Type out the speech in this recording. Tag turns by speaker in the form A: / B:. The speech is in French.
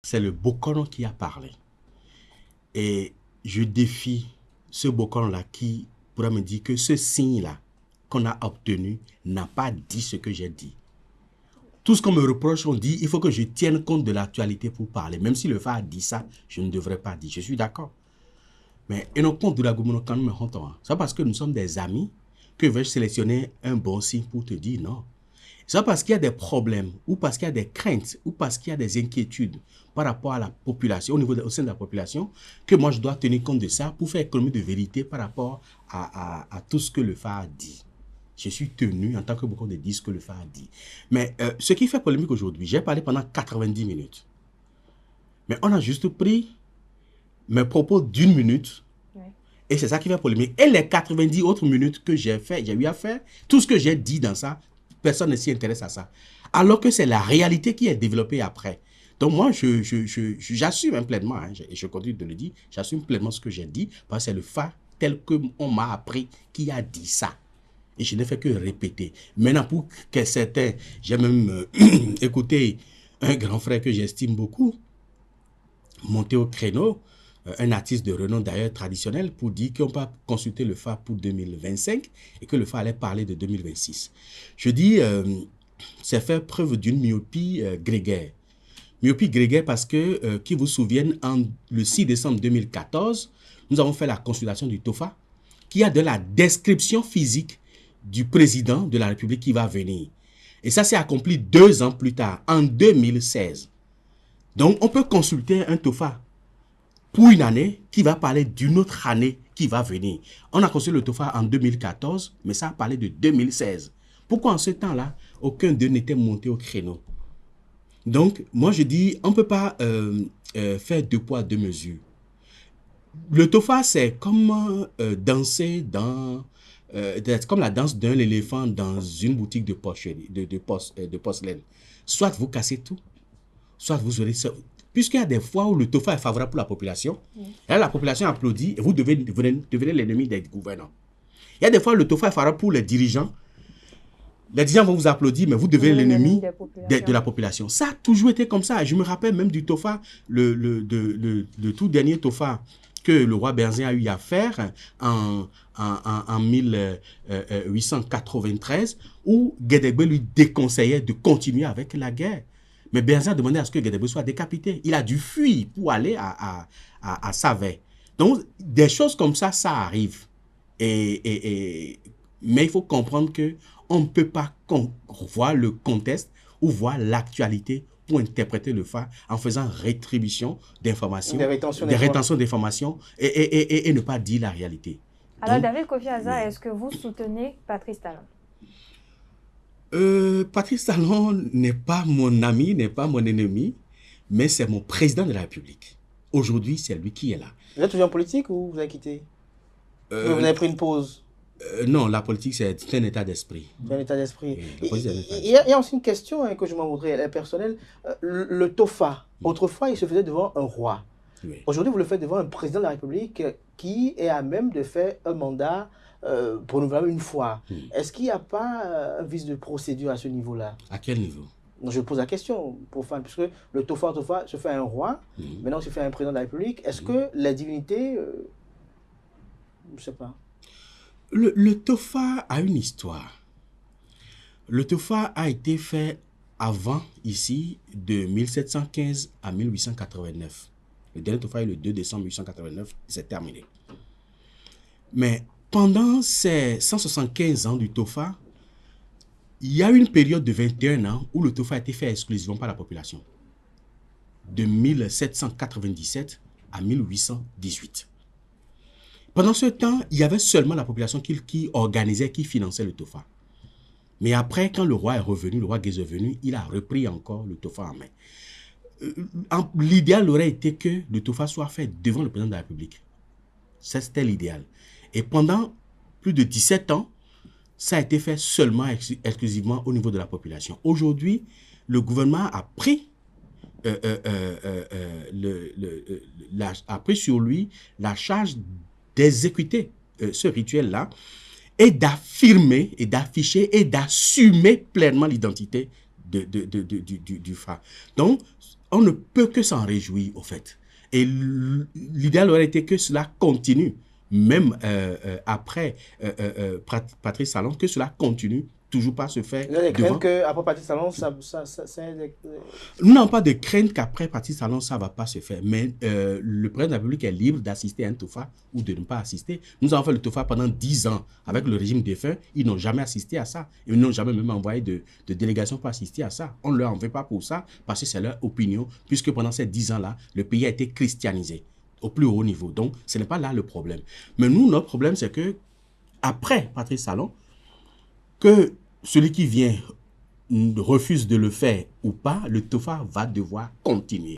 A: C'est le Bokono qui a parlé. Et je défie ce Bokono-là qui pourra me dire que ce signe-là qu'on a obtenu n'a pas dit ce que j'ai dit. Tout ce qu'on me reproche, on dit, il faut que je tienne compte de l'actualité pour parler. Même si le FA a dit ça, je ne devrais pas dire. Je suis d'accord. Mais et nos comptes de la Goumouno quand nous c'est parce que nous sommes des amis que vais-je sélectionner un bon signe pour te dire non. C'est parce qu'il y a des problèmes, ou parce qu'il y a des craintes, ou parce qu'il y a des inquiétudes par rapport à la population, au sein de la population, que moi je dois tenir compte de ça pour faire économie de vérité par rapport à tout ce que le FA a dit. Je suis tenu en tant que beaucoup de dire ce que le FA a dit. Mais ce qui fait polémique aujourd'hui, j'ai parlé pendant 90 minutes. Mais on a juste pris mes propos d'une minute. Et c'est ça qui fait polémique. Et les 90 autres minutes que j'ai eu à faire, tout ce que j'ai dit dans ça, personne ne s'y intéresse à ça. Alors que c'est la réalité qui est développée après. Donc moi, j'assume pleinement, hein, et je continue de le dire, j'assume pleinement ce que j'ai dit, parce que c'est le FA tel qu'on m'a appris qui a dit ça. Et je n'ai fait que répéter. Maintenant, pour que certains, j'ai même écouté un grand frère que j'estime beaucoup, monter au créneau, un artiste de renom d'ailleurs traditionnel, pour dire qu'on peut consulter le FA pour 2025 et que le FA allait parler de 2026. Je dis, c'est faire preuve d'une myopie grégaire. Myopie grégaire parce que, qui vous souviennent, le 6 décembre 2014, nous avons fait la consultation du TOFA, qui a de la description physique du président de la République qui va venir. Et ça s'est accompli 2 ans plus tard, en 2016. Donc, on peut consulter un TOFA pour une année qui va parler d'une autre année qui va venir. On a consulté le TOFA en 2014, mais ça a parlé de 2016. Pourquoi en ce temps-là, aucun d'eux n'était monté au créneau? Donc, moi je dis, on ne peut pas faire 2 poids, 2 mesures. Le TOFA, c'est comme danser dans... c'est comme la danse d'un éléphant dans une boutique de porcelaine. Soit vous cassez tout, soit vous aurez... Puisqu'il y a des fois où le TOFA est favorable pour la population, et là, la population applaudit et vous devenez l'ennemi des gouvernants. Il y a des fois où le TOFA est favorable pour les dirigeants. Les dirigeants vont vous applaudir, mais vous devenez l'ennemi de la population. Ça a toujours été comme ça. Je me rappelle même du TOFA, le tout dernier TOFA que le roi Berzin a eu à faire en 1893, où Guédégbé lui déconseillait de continuer avec la guerre. Mais Berzin demandait à ce que Guédégbé soit décapité. Il a dû fuir pour aller à Savay. Donc, des choses comme ça, ça arrive. Mais il faut comprendre qu'on ne peut pas voir le contexte ou voir l'actualité pour interpréter le FA en faisant rétribution d'informations, des rétentions d'informations et ne pas dire la réalité.
B: Alors, donc, David Kofi Aza, est-ce que vous soutenez Patrice Talon?
A: Patrice Talon n'est pas mon ami, n'est pas mon ennemi, mais c'est mon président de la République. Aujourd'hui, c'est lui qui est là.
C: Vous êtes toujours en politique ou vous avez quitté? Vous avez pris une pause?
A: Non, la politique, c'est un état d'esprit.
C: C'est un état d'esprit. Il y a aussi une question que je m'en voudrais, elle est personnelle. Le TOFA, autrefois, il se faisait devant un roi. Oui. Aujourd'hui, vous le faites devant un président de la République qui est à même de faire un mandat renouvelable une fois. Est-ce qu'il n'y a pas un vice de procédure à ce niveau-là?
A: À quel niveau?
C: Donc, je pose la question, puisque le TOFA se fait à un roi, maintenant, il se fait à un président de la République. Est-ce que les divinités... je ne sais pas.
A: Le TOFA a une histoire. Le TOFA a été fait avant, ici, de 1715 à 1889. Le dernier TOFA est le 2 décembre 1889, c'est terminé. Mais pendant ces 175 ans du TOFA, il y a une période de 21 ans où le TOFA a été fait exclusivement par la population. De 1797 à 1818. Pendant ce temps, il y avait seulement la population qui organisait, qui finançait le TOFA. Mais après, quand le roi est revenu, le roi Guézo est venu, il a repris encore le TOFA en main. L'idéal aurait été que le TOFA soit fait devant le président de la République. Ça, c'était l'idéal. Et pendant plus de 17 ans, ça a été fait seulement exclusivement au niveau de la population. Aujourd'hui, le gouvernement a pris, a pris sur lui la charge d'exécuter ce rituel-là et d'affirmer et d'afficher et d'assumer pleinement l'identité du FA. Donc, on ne peut que s'en réjouir, au fait. Et l'idéal aurait été que cela continue, même après Patrice Talon, que cela continue toujours pas se faire.
C: Il y a des craintes qu'après Patrice Talon,
A: Non, pas de crainte qu'après Patrice Talon, ça ne va pas se faire. Mais le président de la République est libre d'assister à un TOFA ou de ne pas assister. Nous avons fait le TOFA pendant 10 ans avec le régime défunt. Ils n'ont jamais assisté à ça. Ils n'ont jamais même envoyé de délégation pour assister à ça. On ne leur en veut pas pour ça, parce que c'est leur opinion, puisque pendant ces 10 ans-là, le pays a été christianisé au plus haut niveau. Donc, ce n'est pas là le problème. Mais nous, notre problème, c'est que après Patrice Talon, que celui qui vient refuse de le faire ou pas, le TOFA va devoir continuer.